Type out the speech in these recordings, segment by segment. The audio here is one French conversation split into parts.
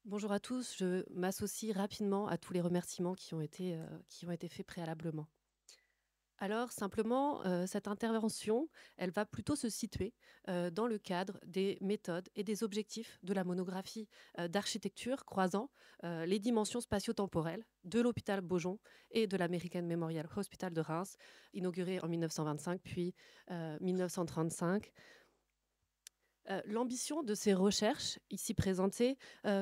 Bonjour à tous, je m'associe rapidement à tous les remerciements qui ont été faits préalablement. Alors simplement, cette intervention, elle va plutôt se situer dans le cadre des méthodes et des objectifs de la monographie d'architecture croisant les dimensions spatio-temporelles de l'hôpital Beaujon et de l'American Memorial Hospital de Reims, inauguré en 1925 puis 1935. L'ambition de ces recherches, ici présentées,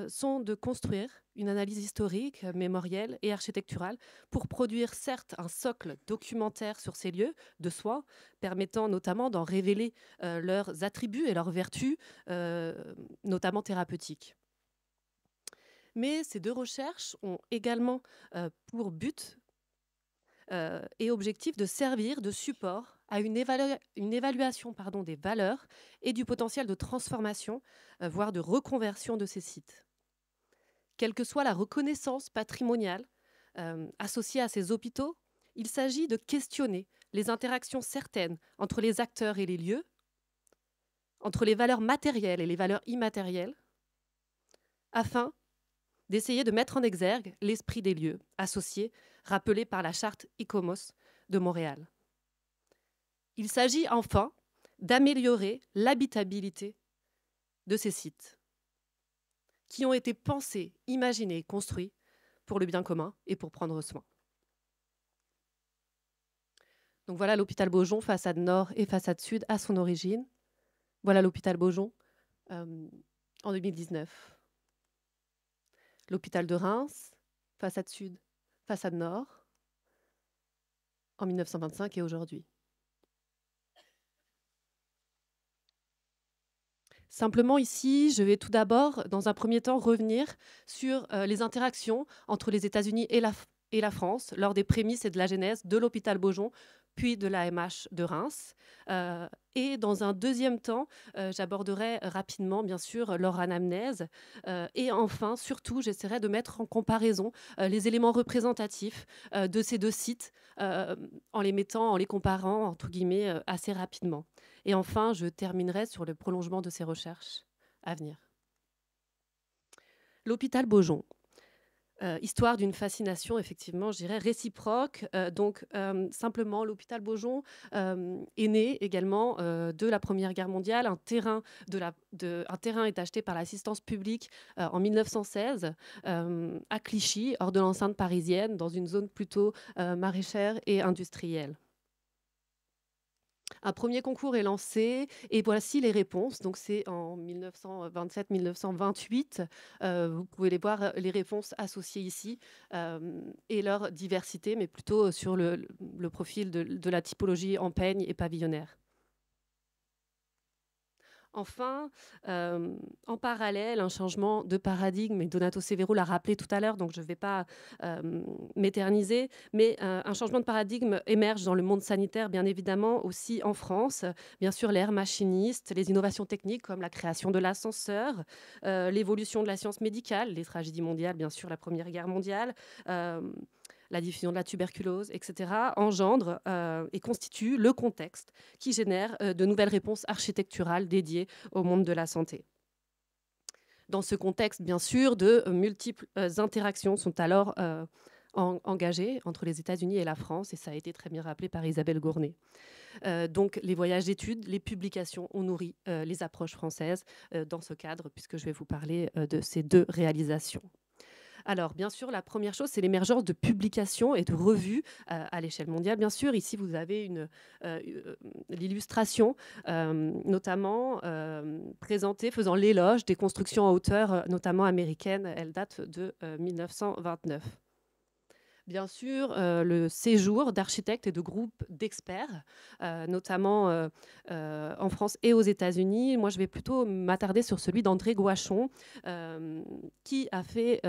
sont de construire une analyse historique, mémorielle et architecturale pour produire certes un socle documentaire sur ces lieux de soins, permettant notamment d'en révéler leurs attributs et leurs vertus, notamment thérapeutiques. Mais ces deux recherches ont également pour but et objectif de servir de support à une évaluation des valeurs et du potentiel de transformation, voire de reconversion de ces sites. Quelle que soit la reconnaissance patrimoniale associée à ces hôpitaux, il s'agit de questionner les interactions certaines entre les acteurs et les lieux, entre les valeurs matérielles et les valeurs immatérielles, afin d'essayer de mettre en exergue l'esprit des lieux associés, rappelé par la charte ICOMOS de Montréal. Il s'agit enfin d'améliorer l'habitabilité de ces sites qui ont été pensés, imaginés, construits pour le bien commun et pour prendre soin. Donc voilà l'hôpital Beaujon, façade nord et façade sud à son origine. Voilà l'hôpital Beaujon en 2019. L'hôpital de Reims, façade sud, façade nord, en 1925 et aujourd'hui. Simplement ici, je vais tout d'abord, dans un premier temps, revenir sur les interactions entre les États-Unis et la France lors des prémices et de la genèse de l'hôpital Beaujon, puis de l'AMH de Reims. Et dans un deuxième temps, j'aborderai rapidement, bien sûr, leur anamnèse. Et enfin, surtout, j'essaierai de mettre en comparaison les éléments représentatifs de ces deux sites en les comparant, entre guillemets, assez rapidement. Et enfin, je terminerai sur le prolongement de ces recherches à venir. L'hôpital Beaujon. Histoire d'une fascination, effectivement, je dirais réciproque. Simplement, l'hôpital Beaujon est né également de la Première Guerre mondiale. Un terrain est acheté par l'assistance publique en 1916 à Clichy, hors de l'enceinte parisienne, dans une zone plutôt maraîchère et industrielle. Un premier concours est lancé et voici les réponses. Donc c'est en 1927-1928. Vous pouvez les voir, les réponses associées ici et leur diversité, mais plutôt sur le profil de la typologie en peigne et pavillonnaire. Enfin, en parallèle, un changement de paradigme, et Donato Severo l'a rappelé tout à l'heure, donc je ne vais pas m'éterniser, mais un changement de paradigme émerge dans le monde sanitaire, bien évidemment, aussi en France. Bien sûr, l'ère machiniste, les innovations techniques comme la création de l'ascenseur, l'évolution de la science médicale, les tragédies mondiales, bien sûr, la Première Guerre mondiale, la diffusion de la tuberculose, etc., engendre et constitue le contexte qui génère de nouvelles réponses architecturales dédiées au monde de la santé. Dans ce contexte, bien sûr, de multiples interactions sont alors engagées entre les États-Unis et la France, et ça a été très bien rappelé par Isabelle Gournay. Donc les voyages d'études, les publications ont nourri les approches françaises dans ce cadre, puisque je vais vous parler de ces deux réalisations. Alors, bien sûr, la première chose, c'est l'émergence de publications et de revues à l'échelle mondiale. Bien sûr, ici, vous avez l'illustration, notamment présentée, faisant l'éloge des constructions en hauteur, notamment américaines. Elle date de 1929. Bien sûr, le séjour d'architectes et de groupes d'experts, notamment en France et aux États-Unis. Moi, je vais plutôt m'attarder sur celui d'André Goichon, qui a fait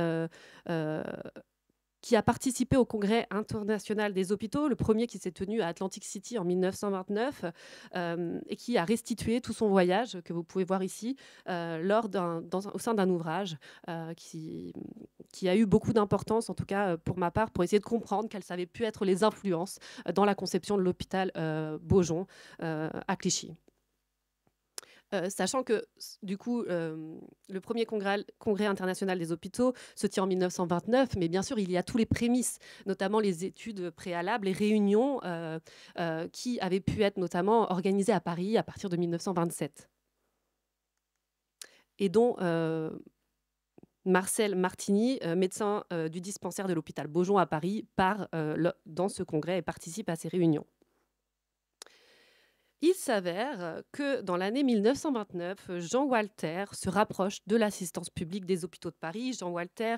qui a participé au Congrès international des hôpitaux, le premier qui s'est tenu à Atlantic City en 1929, et qui a restitué tout son voyage, que vous pouvez voir ici, au sein d'un ouvrage qui a eu beaucoup d'importance, en tout cas pour ma part, pour essayer de comprendre quelles avaient pu être les influences dans la conception de l'hôpital Beaujon à Clichy. Sachant que, du coup, le premier congrès international des hôpitaux se tient en 1929, mais bien sûr, il y a tous les prémices, notamment les études préalables, les réunions qui avaient pu être notamment organisées à Paris à partir de 1927 et dont Marcel Martini, médecin du dispensaire de l'hôpital Beaujon à Paris, part dans ce congrès et participe à ces réunions. Il s'avère que dans l'année 1929, Jean Walter se rapproche de l'assistance publique des hôpitaux de Paris. Jean Walter,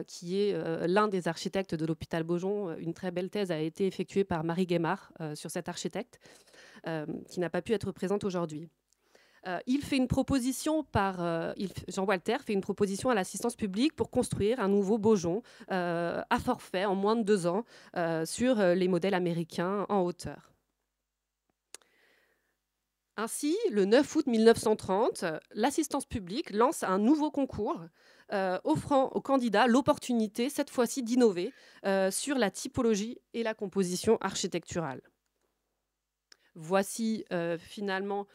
qui est l'un des architectes de l'hôpital Beaujon, une très belle thèse a été effectuée par Marie Guémard sur cet architecte, qui n'a pas pu être présente aujourd'hui. Jean Walter fait une proposition à l'assistance publique pour construire un nouveau Beaujon à forfait en moins de 2 ans sur les modèles américains en hauteur. Ainsi, le 9 août 1930, l'assistance publique lance un nouveau concours offrant aux candidats l'opportunité, cette fois-ci, d'innover sur la typologie et la composition architecturale. Voici finalement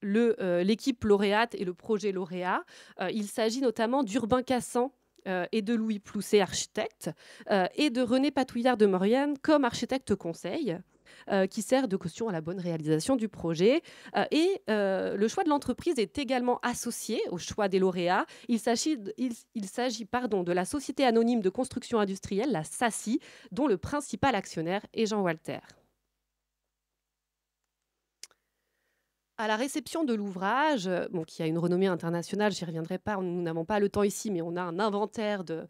l'équipe lauréate et le projet lauréat. Il s'agit notamment d'Urbain Cassan et de Louis Plousset, architecte, et de René Patouillard de Maurienne comme architecte conseil. Qui sert de caution à la bonne réalisation du projet. Le choix de l'entreprise est également associé au choix des lauréats. Il s'agit de la Société anonyme de construction industrielle, la SACI, dont le principal actionnaire est Jean Walter. À la réception de l'ouvrage, qui a une renommée internationale, j'y reviendrai pas, nous n'avons pas le temps ici, mais on a un inventaire de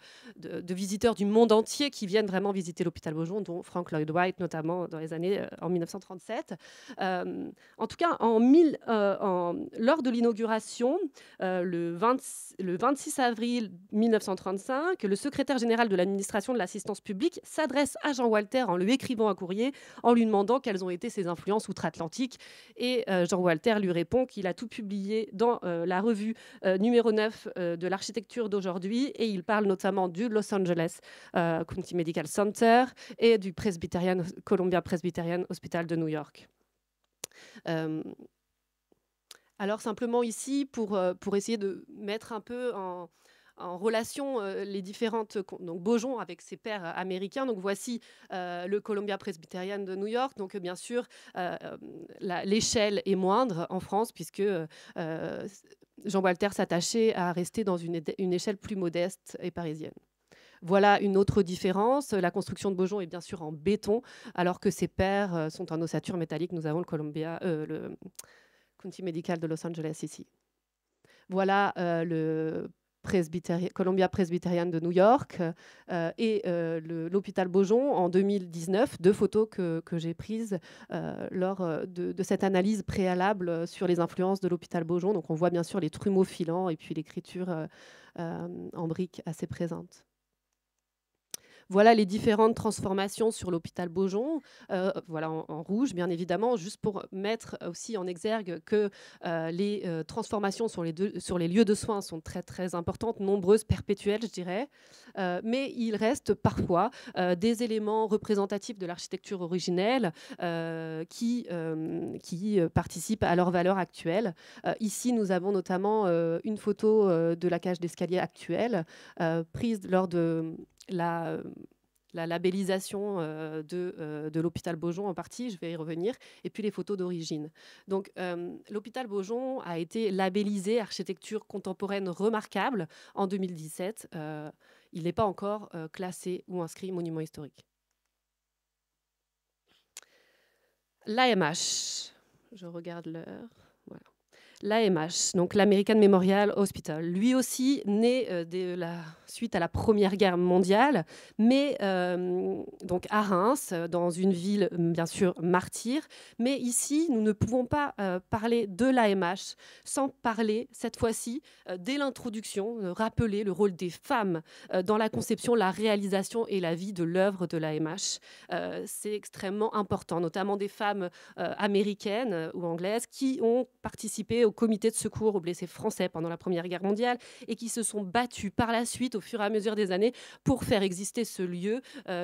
visiteurs du monde entier qui viennent vraiment visiter l'hôpital Beaujon, dont Frank Lloyd Wright notamment dans les années en 1937. En tout cas, lors de l'inauguration, le 26 avril 1935, le secrétaire général de l'administration de l'assistance publique s'adresse à Jean Walter en lui écrivant un courrier, en lui demandant quelles ont été ses influences outre-Atlantique. Et Jean Walter lui répond qu'il a tout publié dans la revue numéro 9 de l'architecture d'aujourd'hui, et il parle notamment du Los Angeles County Medical Center et du Columbia Presbyterian Hospital de New York. Alors simplement ici, pour essayer de mettre un peu en relation les différentes... Donc Beaujon avec ses pairs américains. Donc voici le Columbia Presbyterian de New York. Donc bien sûr, l'échelle est moindre en France puisque Jean Walter s'attachait à rester dans une échelle plus modeste et parisienne. Voilà une autre différence. La construction de Beaujon est bien sûr en béton, alors que ses pairs sont en ossature métallique. Nous avons le County Medical de Los Angeles ici. Voilà le Columbia Presbyterian de New York et l'hôpital Beaujon en 2019, 2 photos que j'ai prises lors de cette analyse préalable sur les influences de l'hôpital Beaujon. Donc on voit bien sûr les trumeaux filants et puis l'écriture en briques assez présente. Voilà les différentes transformations sur l'hôpital Beaujon, voilà en rouge bien évidemment, juste pour mettre aussi en exergue que les transformations sur les lieux de soins sont très très importantes, nombreuses, perpétuelles je dirais, mais il reste parfois des éléments représentatifs de l'architecture originelle qui participent à leur valeur actuelle. Ici nous avons notamment une photo de la cage d'escalier actuelle prise lors de la labellisation de l'hôpital Beaujon en partie, je vais y revenir, et puis les photos d'origine. Donc l'hôpital Beaujon a été labellisé architecture contemporaine remarquable en 2017. Il n'est pas encore classé ou inscrit monument historique. L'AMH, je regarde l'heure. Voilà. L'AMH, donc l'American Memorial Hospital, lui aussi né suite à la Première Guerre mondiale, mais donc à Reims, dans une ville bien sûr martyre. Mais ici, nous ne pouvons pas parler de l'AMH sans parler cette fois-ci, dès l'introduction, rappeler le rôle des femmes dans la conception, la réalisation et la vie de l'œuvre de l'AMH. C'est extrêmement important, notamment des femmes américaines ou anglaises qui ont participé au comité de secours aux blessés français pendant la Première Guerre mondiale et qui se sont battues par la suite au fur et à mesure des années pour faire exister ce lieu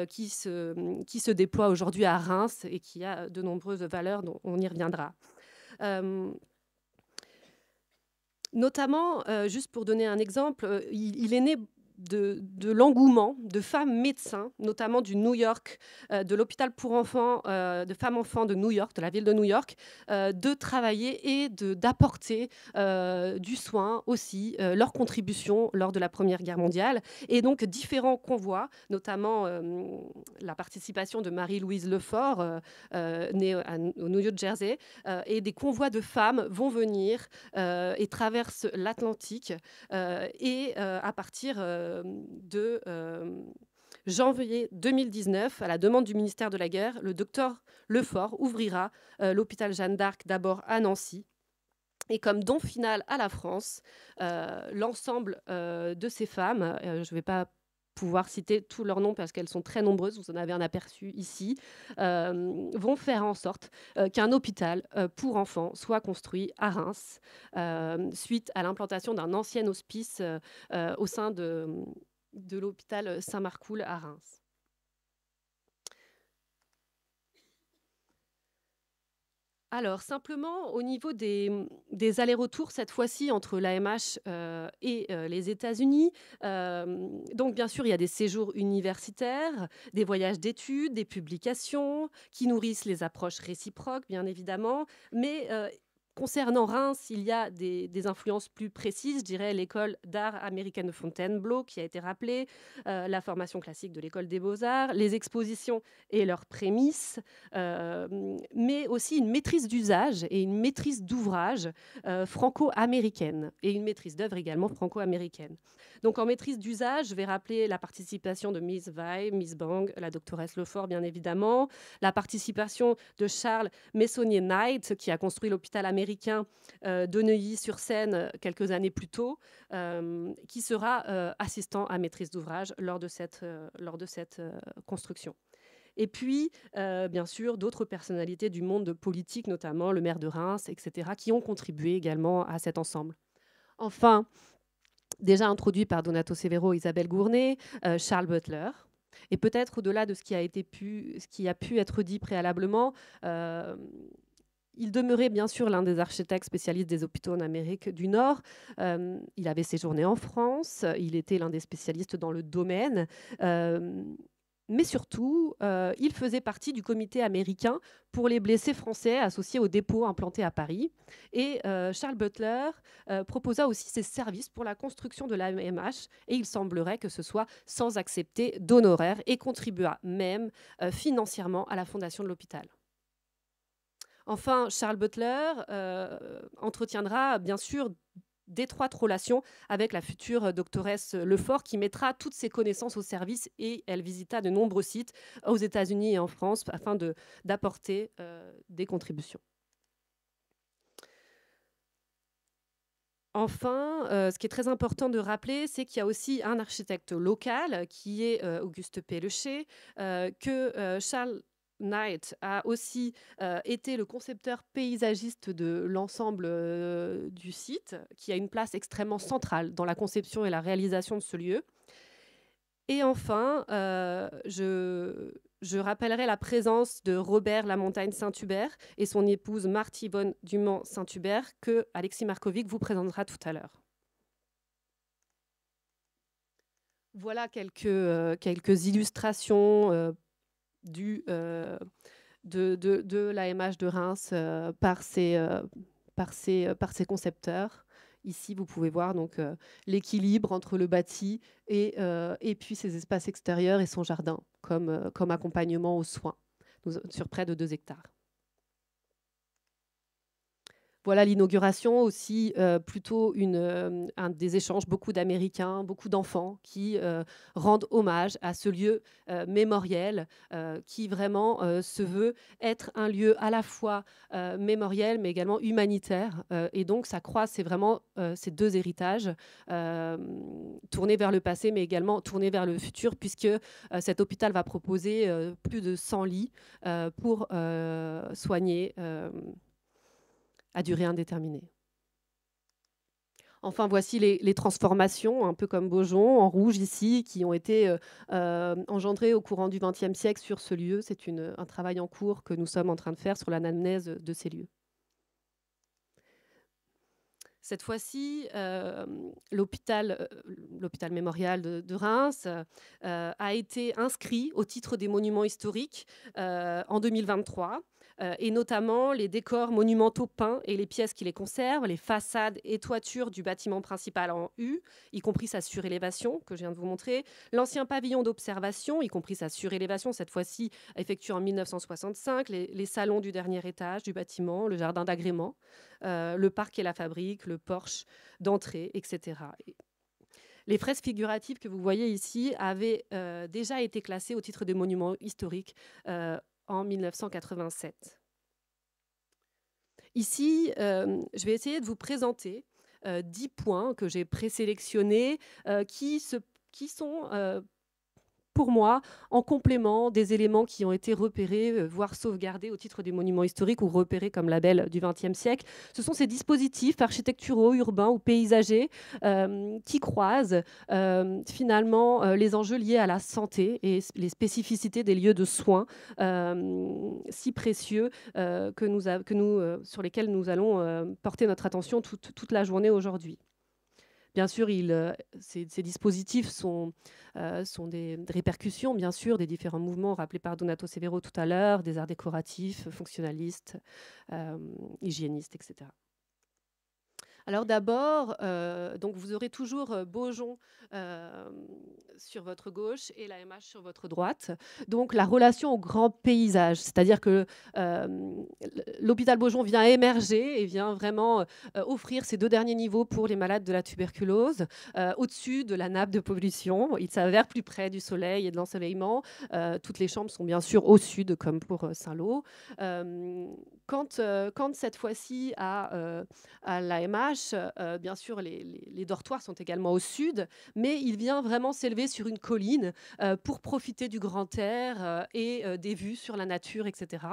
qui se déploie aujourd'hui à Reims et qui a de nombreuses valeurs dont on y reviendra. Notamment, juste pour donner un exemple, il est né de l'engouement de femmes médecins, notamment du New York, de l'hôpital pour enfants, de femmes-enfants de New York, de la ville de New York, de travailler et d'apporter du soin aussi, leur contribution lors de la Première Guerre mondiale. Et donc, différents convois, notamment la participation de Marie-Louise Lefort, née au New Jersey, et des convois de femmes vont venir et traversent l'Atlantique. Et à partir de janvier 2019, à la demande du ministère de la Guerre, le docteur Lefort ouvrira l'hôpital Jeanne d'Arc d'abord à Nancy. Et comme don final à la France, l'ensemble de ces femmes, je ne vais pas pouvoir citer tous leurs noms parce qu'elles sont très nombreuses, vous en avez un aperçu ici, vont faire en sorte qu'un hôpital pour enfants soit construit à Reims, suite à l'implantation d'un ancien hospice au sein de l'hôpital Saint-Marcoul à Reims. Alors, simplement, au niveau des allers-retours, cette fois-ci, entre l'AMH et les États-Unis, donc, bien sûr, il y a des séjours universitaires, des voyages d'études, des publications qui nourrissent les approches réciproques, bien évidemment, mais concernant Reims, il y a des influences plus précises, je dirais l'école d'art américaine de Fontainebleau qui a été rappelée, la formation classique de l'école des beaux-arts, les expositions et leurs prémices, mais aussi une maîtrise d'usage et une maîtrise d'ouvrage franco-américaine et une maîtrise d'œuvre également franco-américaine. Donc en maîtrise d'usage, je vais rappeler la participation de Miss Vai, Miss Bang, la doctoresse Lefort bien évidemment, la participation de Charles Messonnier-Knight qui a construit l'hôpital américain de Neuilly-sur-Seine quelques années plus tôt, qui sera assistant à maîtrise d'ouvrage lors de cette construction. Et puis, bien sûr, d'autres personnalités du monde politique, notamment le maire de Reims, etc., qui ont contribué également à cet ensemble. Enfin, déjà introduit par Donato Severo et Isabelle Gournay, Charles Butler. Et peut-être au-delà de ce qui a pu être dit préalablement, il demeurait bien sûr l'un des architectes spécialistes des hôpitaux en Amérique du Nord. Il avait séjourné en France, il était l'un des spécialistes dans le domaine. Mais surtout, il faisait partie du comité américain pour les blessés français associés au dépôt implanté à Paris. Et Charles Butler proposa aussi ses services pour la construction de l'AMH, et il semblerait que ce soit sans accepter d'honoraires, et contribua même financièrement à la fondation de l'hôpital. Enfin, Charles Butler entretiendra bien sûr d'étroites relations avec la future doctoresse Lefort, qui mettra toutes ses connaissances au service, et elle visita de nombreux sites aux États-Unis et en France afin d'apporter des contributions. Enfin, ce qui est très important de rappeler, c'est qu'il y a aussi un architecte local qui est Auguste Péleché, que Charles Knight a aussi été le concepteur paysagiste de l'ensemble du site, qui a une place extrêmement centrale dans la conception et la réalisation de ce lieu. Et enfin, je rappellerai la présence de Robert Lamontagne Saint-Hubert et son épouse Marthe-Yvonne Dumont-Saint-Hubert, que Alexis Markovic vous présentera tout à l'heure. Voilà quelques illustrations de l'AMH de Reims par ses concepteurs. Ici, vous pouvez voir donc l'équilibre entre le bâti et puis ses espaces extérieurs et son jardin comme accompagnement aux soins sur près de 2 hectares. Voilà l'inauguration aussi, plutôt un des échanges, beaucoup d'Américains, beaucoup d'enfants qui rendent hommage à ce lieu mémoriel qui vraiment se veut être un lieu à la fois mémoriel mais également humanitaire. Et donc ça croise, c'est vraiment ces 2 héritages tournés vers le passé mais également tournés vers le futur, puisque cet hôpital va proposer plus de 100 lits pour soigner à durée indéterminée. Enfin, voici les transformations, un peu comme Beaujon, en rouge ici, qui ont été engendrées au courant du XXe siècle sur ce lieu. C'est un travail en cours que nous sommes en train de faire sur l'anamnèse de ces lieux. Cette fois-ci, l'hôpital mémorial de Reims a été inscrit au titre des monuments historiques en 2023, et notamment les décors monumentaux peints et les pièces qui les conservent, les façades et toitures du bâtiment principal en U, y compris sa surélévation que je viens de vous montrer, l'ancien pavillon d'observation, y compris sa surélévation, cette fois-ci effectuée en 1965, les salons du dernier étage du bâtiment, le jardin d'agrément, le parc et la fabrique, le porche d'entrée, etc. Les fresques figuratives que vous voyez ici avaient déjà été classées au titre des monuments historiques en 1987. Ici, je vais essayer de vous présenter 10 points que j'ai présélectionnés qui sont pour moi, en complément des éléments qui ont été repérés, voire sauvegardés au titre des monuments historiques ou repérés comme label du XXe siècle. Ce sont ces dispositifs architecturaux, urbains ou paysagers qui croisent finalement les enjeux liés à la santé et les spécificités des lieux de soins si précieux sur lesquels nous allons porter notre attention toute la journée aujourd'hui. Bien sûr, ces dispositifs sont des répercussions, bien sûr, des différents mouvements rappelés par Donato Severo tout à l'heure, des arts décoratifs, fonctionnalistes, hygiénistes, etc. Alors d'abord, donc vous aurez toujours Beaujon sur votre gauche et la MH sur votre droite. Donc la relation au grand paysage, c'est-à-dire que l'hôpital Beaujon vient émerger et vient vraiment offrir ces 2 derniers niveaux pour les malades de la tuberculose, au-dessus de la nappe de pollution. Il s'avère plus près du soleil et de l'ensoleillement. Toutes les chambres sont bien sûr au sud, comme pour Saint-Lô. Quand cette fois-ci à l'AMH, bien sûr, les dortoirs sont également au sud, mais il vient vraiment s'élever sur une colline pour profiter du grand air et des vues sur la nature, etc.,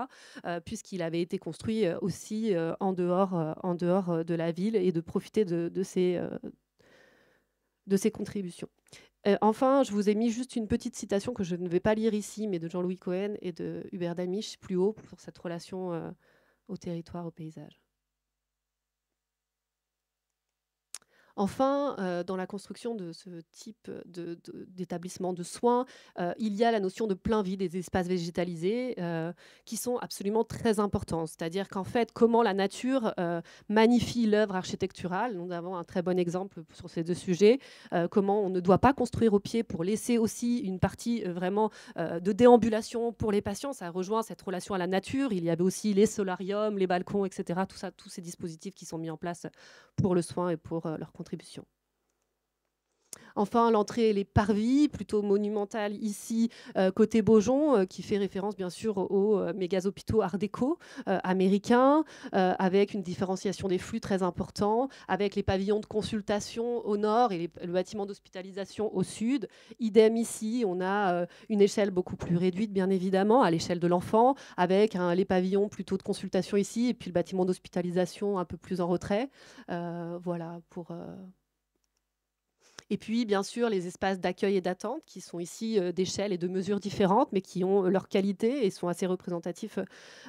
puisqu'il avait été construit aussi en dehors de la ville et de profiter de ses contributions. Enfin, je vous ai mis juste une petite citation que je ne vais pas lire ici, mais de Jean-Louis Cohen et de Hubert Damisch, plus haut, pour cette relation au territoire, au paysage. Enfin, dans la construction de ce type d'établissement de soins, il y a la notion de plein vide des espaces végétalisés qui sont absolument très importants. C'est-à-dire qu'en fait, comment la nature magnifie l'œuvre architecturale. Nous avons un très bon exemple sur ces 2 sujets. Comment on ne doit pas construire au pied pour laisser aussi une partie vraiment de déambulation pour les patients. Ça rejoint cette relation à la nature. Il y avait aussi les solariums, les balcons, etc. Tout ça, tous ces dispositifs qui sont mis en place pour le soin et pour leur contribution. Enfin, l'entrée, elle est parvis, plutôt monumentale ici, côté Beaujon, qui fait référence bien sûr aux méga-hôpitaux art déco américains, avec une différenciation des flux très important, avec les pavillons de consultation au nord et le bâtiment d'hospitalisation au sud. Idem ici, on a une échelle beaucoup plus réduite, bien évidemment, à l'échelle de l'enfant, avec les pavillons plutôt de consultation ici, et puis le bâtiment d'hospitalisation un peu plus en retrait. Voilà pour... Et puis, bien sûr, les espaces d'accueil et d'attente qui sont ici d'échelles et de mesures différentes, mais qui ont leur qualité et sont assez représentatifs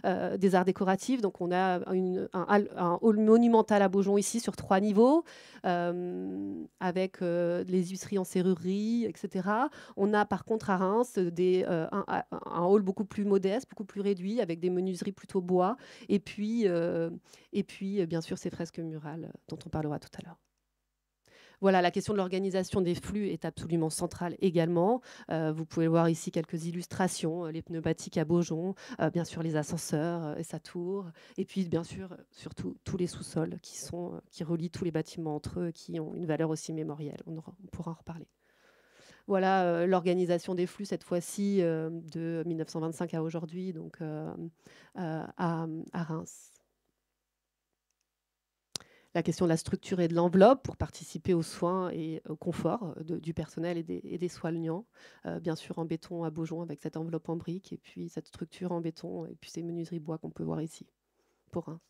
des arts décoratifs. Donc, on a un hall monumental à Beaujon ici sur 3 niveaux, avec les huisseries en serrurerie, etc. On a par contre à Reims un hall beaucoup plus modeste, beaucoup plus réduit, avec des menuiseries plutôt bois. Et puis bien sûr, ces fresques murales dont on parlera tout à l'heure. Voilà, la question de l'organisation des flux est absolument centrale également. Vous pouvez voir ici quelques illustrations, les pneumatiques à Beaujon, bien sûr les ascenseurs et sa tour, et puis bien sûr, surtout tous les sous-sols qui relient tous les bâtiments entre eux, qui ont une valeur aussi mémorielle. On pourra en reparler. Voilà l'organisation des flux, cette fois-ci, de 1925 à aujourd'hui, donc à Reims. La question de la structure et de l'enveloppe pour participer aux soins et au confort du personnel et des soignants. Bien sûr en béton à Beaujon avec cette enveloppe en briques et puis cette structure en béton et puis ces menuiseries bois qu'on peut voir ici pour Reims.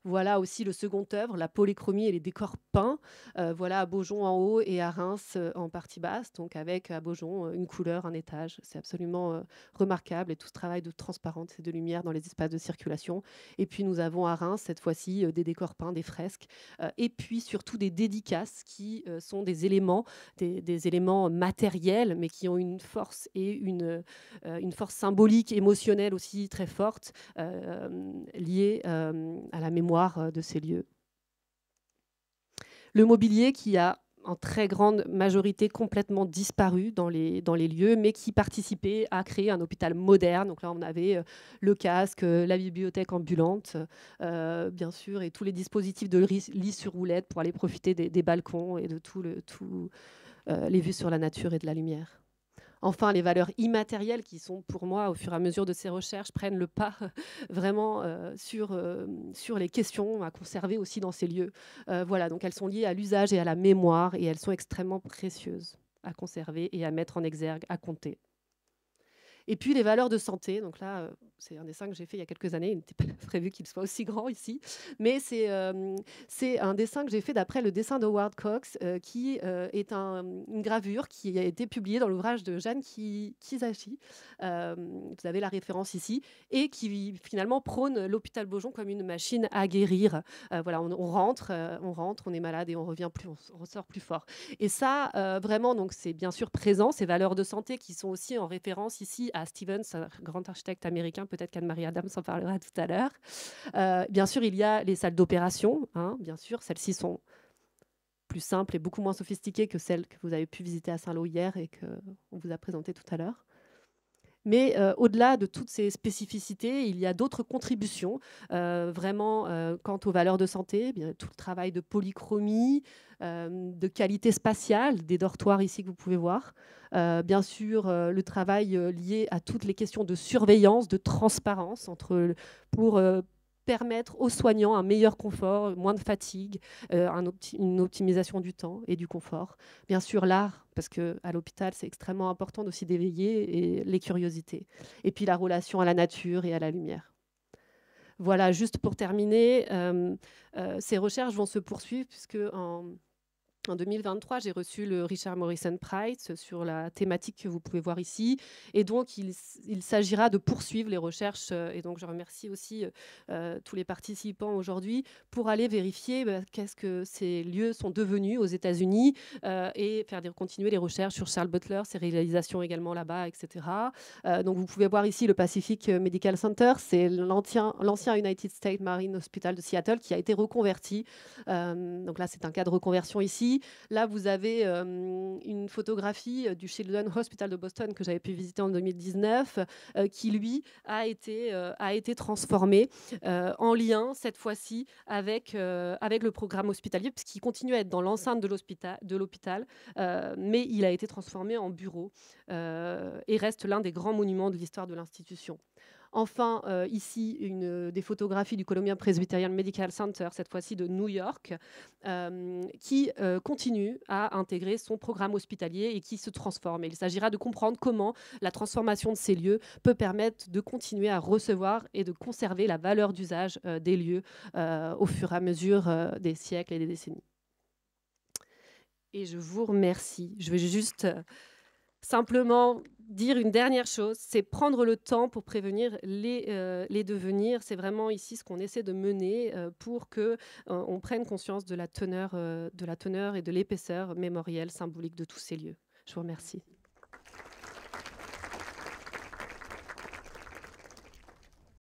Voilà aussi le second œuvre, la polychromie et les décors peints. Voilà à Beaujon en haut et à Reims en partie basse, donc avec à Beaujon une couleur, un étage. C'est absolument remarquable, et tout ce travail de transparence et de lumière dans les espaces de circulation. Et puis nous avons à Reims cette fois-ci des décors peints, des fresques, et puis surtout des dédicaces qui sont des éléments, des éléments matériels, mais qui ont une force et une force symbolique, émotionnelle aussi très forte, liée à la mémoire de ces lieux. Le mobilier qui a en très grande majorité complètement disparu dans les lieux, mais qui participait à créer un hôpital moderne. Donc là, on avait le casque, la bibliothèque ambulante, bien sûr, et tous les dispositifs de lit sur roulette pour aller profiter des balcons et de tout les vues sur la nature et de la lumière. Enfin, les valeurs immatérielles qui sont, pour moi, au fur et à mesure de ces recherches, prennent le pas vraiment sur les questions à conserver aussi dans ces lieux. Voilà, donc elles sont liées à l'usage et à la mémoire, et elles sont extrêmement précieuses à conserver et à mettre en exergue, à compter. Et puis les valeurs de santé, donc là, c'est un dessin que j'ai fait il y a quelques années, il n'était pas prévu qu'il soit aussi grand ici, mais c'est un dessin que j'ai fait d'après le dessin d'Howard Cox, qui est une gravure qui a été publiée dans l'ouvrage de Jeanne Kizashi, vous avez la référence ici, et qui finalement prône l'hôpital Beaujon comme une machine à guérir. Voilà, on rentre, on est malade et on revient plus, on ressort plus fort. Et ça, vraiment, donc c'est bien sûr présent, ces valeurs de santé qui sont aussi en référence ici à Stevens, un grand architecte américain, peut-être qu'Anne-Marie Adams en parlera tout à l'heure. Bien sûr, il y a les salles d'opération, hein, bien sûr, celles-ci sont plus simples et beaucoup moins sophistiquées que celles que vous avez pu visiter à Saint-Lô hier et qu'on vous a présentées tout à l'heure. Mais au-delà de toutes ces spécificités, il y a d'autres contributions, vraiment quant aux valeurs de santé, bien, tout le travail de polychromie, de qualité spatiale, des dortoirs ici que vous pouvez voir. Bien sûr, le travail lié à toutes les questions de surveillance, de transparence, pour permettre aux soignants un meilleur confort, moins de fatigue, une optimisation du temps et du confort. Bien sûr, l'art, parce qu'à l'hôpital, c'est extrêmement important aussi d'éveiller et les curiosités. Et puis la relation à la nature et à la lumière. Voilà, juste pour terminer, ces recherches vont se poursuivre puisque en 2023, j'ai reçu le Richard Morrison Prize sur la thématique que vous pouvez voir ici. Et donc, il s'agira de poursuivre les recherches. Et donc, je remercie aussi tous les participants aujourd'hui pour aller vérifier qu'est-ce que ces lieux sont devenus aux États-Unis et continuer les recherches sur Charles Butler, ses réalisations également là-bas, etc. Donc, vous pouvez voir ici le Pacific Medical Center. C'est l'ancien United States Marine Hospital de Seattle qui a été reconverti. Donc là, c'est un cas de reconversion ici. Là, vous avez une photographie du Children's Hospital de Boston que j'avais pu visiter en 2019, qui, lui, a été transformé en lien, cette fois-ci, avec le programme hospitalier, puisqu'il continue à être dans l'enceinte de l'hôpital, mais il a été transformé en bureau et reste l'un des grands monuments de l'histoire de l'institution. Enfin, ici, des photographies du Columbia Presbyterian Medical Center, cette fois-ci de New York, qui continue à intégrer son programme hospitalier et qui se transforme. Et il s'agira de comprendre comment la transformation de ces lieux peut permettre de continuer à recevoir et de conserver la valeur d'usage des lieux au fur et à mesure des siècles et des décennies. Et je vous remercie. Je vais juste simplement dire une dernière chose, c'est prendre le temps pour prévenir les devenirs. C'est vraiment ici ce qu'on essaie de mener pour que on prenne conscience de la teneur et de l'épaisseur mémorielle, symbolique de tous ces lieux. Je vous remercie.